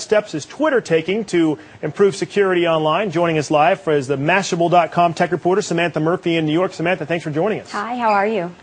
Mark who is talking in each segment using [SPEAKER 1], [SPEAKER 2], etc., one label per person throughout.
[SPEAKER 1] steps is Twitter taking to improve security online? Joining us live is the Mashable.com tech reporter, Samantha Murphy in New York. Samantha, thanks for joining us.
[SPEAKER 2] Hi, how are you?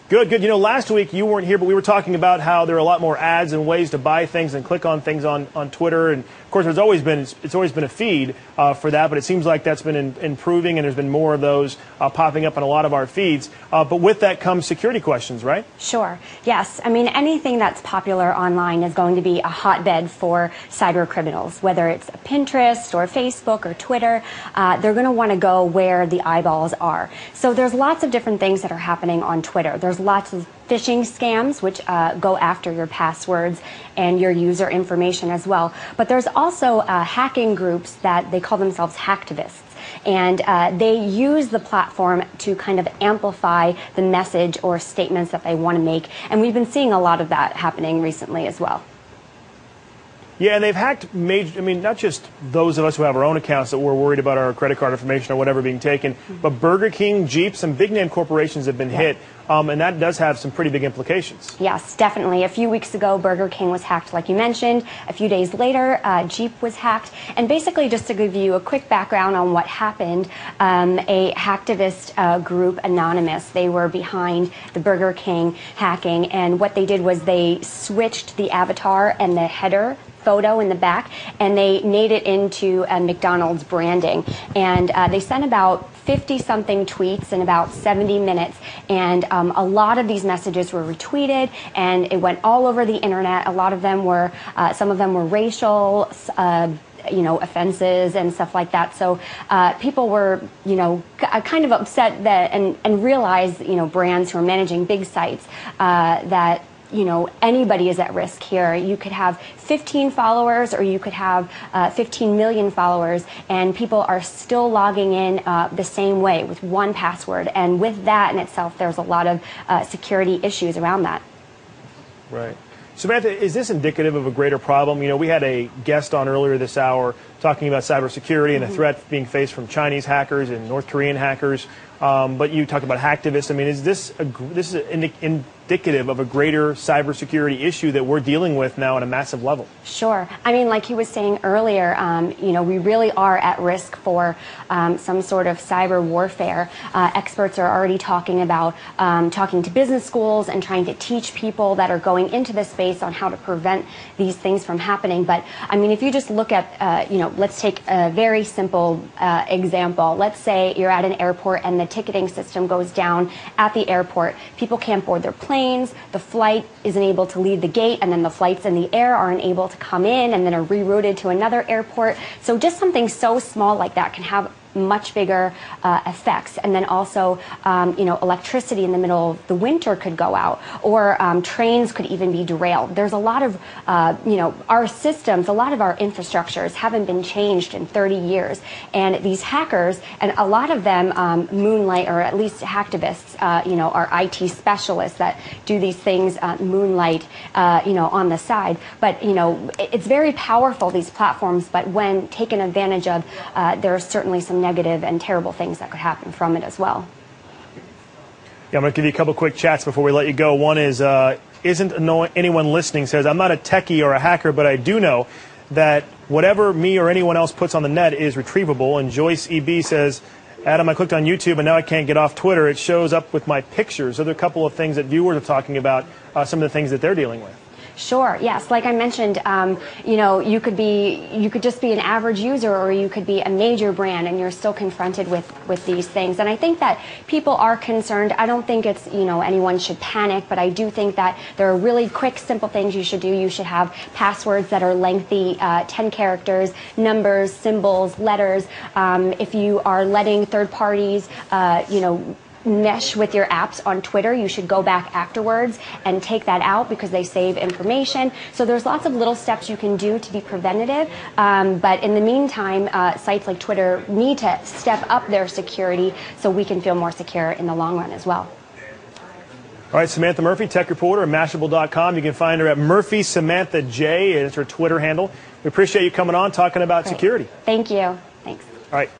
[SPEAKER 1] Good, good. You know, last week you weren't here, but we were talking about how there are a lot more ads and ways to buy things and click on things on Twitter. And of course, it's always been a feed for that, but it seems like that's been improving, and there's been more of those popping up on a lot of our feeds. But with that comes security questions, right?
[SPEAKER 2] Sure. Yes. I mean, anything that's popular online is going to be a hotbed for cyber criminals, whether it's Pinterest or Facebook or Twitter. They're going to want to go where the eyeballs are. So there's lots of different things that are happening on Twitter. There's lots of phishing scams, which go after your passwords and your user information as well. But there's also hacking groups that they call themselves hacktivists. And they use the platform to kind of amplify the message or statements that they want to make. And we've been seeing a lot of that happening recently as well.
[SPEAKER 1] Yeah, and they've hacked not just those of us who have our own accounts that we're worried about our credit card information or whatever being taken, but Burger King, Jeep, some big name corporations have been hit, and that does have some pretty big implications. Yes,
[SPEAKER 2] definitely. A few weeks ago, Burger King was hacked, like you mentioned. A few days later, Jeep was hacked. And basically, just to give you a quick background on what happened, a hacktivist group, Anonymous, they were behind the Burger King hacking, and what they did was they switched the avatar and the header photo in the back, and they made it into a McDonald's branding. And they sent about 50-something tweets in about 70 minutes, and a lot of these messages were retweeted, and it went all over the internet. A lot of them were, some of them were racial, offenses and stuff like that. So people were, kind of upset that and realized, brands who are managing big sites that anybody is at risk here. You could have 15 followers, or you could have 15 million followers, and people are still logging in the same way with one password. And with that in itself, there's a lot of security issues around that.
[SPEAKER 1] Right. Samantha, is this indicative of a greater problem? We had a guest on earlier this hour talking about cybersecurity and the threat being faced from Chinese hackers and North Korean hackers. But you talked about hacktivists. Is this indicative of a greater cybersecurity issue that we're dealing with now on a massive level?
[SPEAKER 2] Sure. Like he was saying earlier, we really are at risk for some sort of cyber warfare. Experts are already talking about talking to business schools and trying to teach people that are going into this space on how to prevent these things from happening. But if you just look at, let's take a very simple example. Let's say you're at an airport and the ticketing system goes down at the airport. People can't board their planes, the flight isn't able to leave the gate, and then the flights in the air aren't able to come in and then are rerouted to another airport. So just something so small like that can have much bigger effects. And then also, electricity in the middle of the winter could go out, or trains could even be derailed. There's a lot of, our systems, a lot of our infrastructures haven't been changed in 30 years. And these hackers, and a lot of them moonlight, or at least hacktivists, are IT specialists that do these things, moonlight, on the side. But, it's very powerful, these platforms, but when taken advantage of, there are certainly some negative and terrible things that could happen from it as well.
[SPEAKER 1] Yeah, I'm going to give you a couple quick chats before we let you go. One is, isn't anyone listening says, I'm not a techie or a hacker, but I do know that whatever me or anyone else puts on the net is retrievable. And Joyce EB says, Adam, I clicked on YouTube and now I can't get off Twitter. It shows up with my pictures. So there are a couple of things that viewers are talking about, some of the things that they're dealing with.
[SPEAKER 2] Sure. Yes. Like I mentioned, you could just be an average user, or you could be a major brand, and you're still confronted with these things. And I think that people are concerned. I don't think it's, anyone should panic, but I do think that there are really quick, simple things you should do. You should have passwords that are lengthy, 10 characters, numbers, symbols, letters. If you are letting third parties, mesh with your apps on Twitter, you should go back afterwards and take that out, because they save information. So there's lots of little steps you can do to be preventative. But in the meantime, sites like Twitter need to step up their security so we can feel more secure in the long run as well.
[SPEAKER 1] All right, Samantha Murphy, tech reporter at Mashable.com. You can find her at Murphy Samantha J. It's her Twitter handle. We appreciate you coming on, talking about security.
[SPEAKER 2] Thank you. Thanks.
[SPEAKER 1] All right.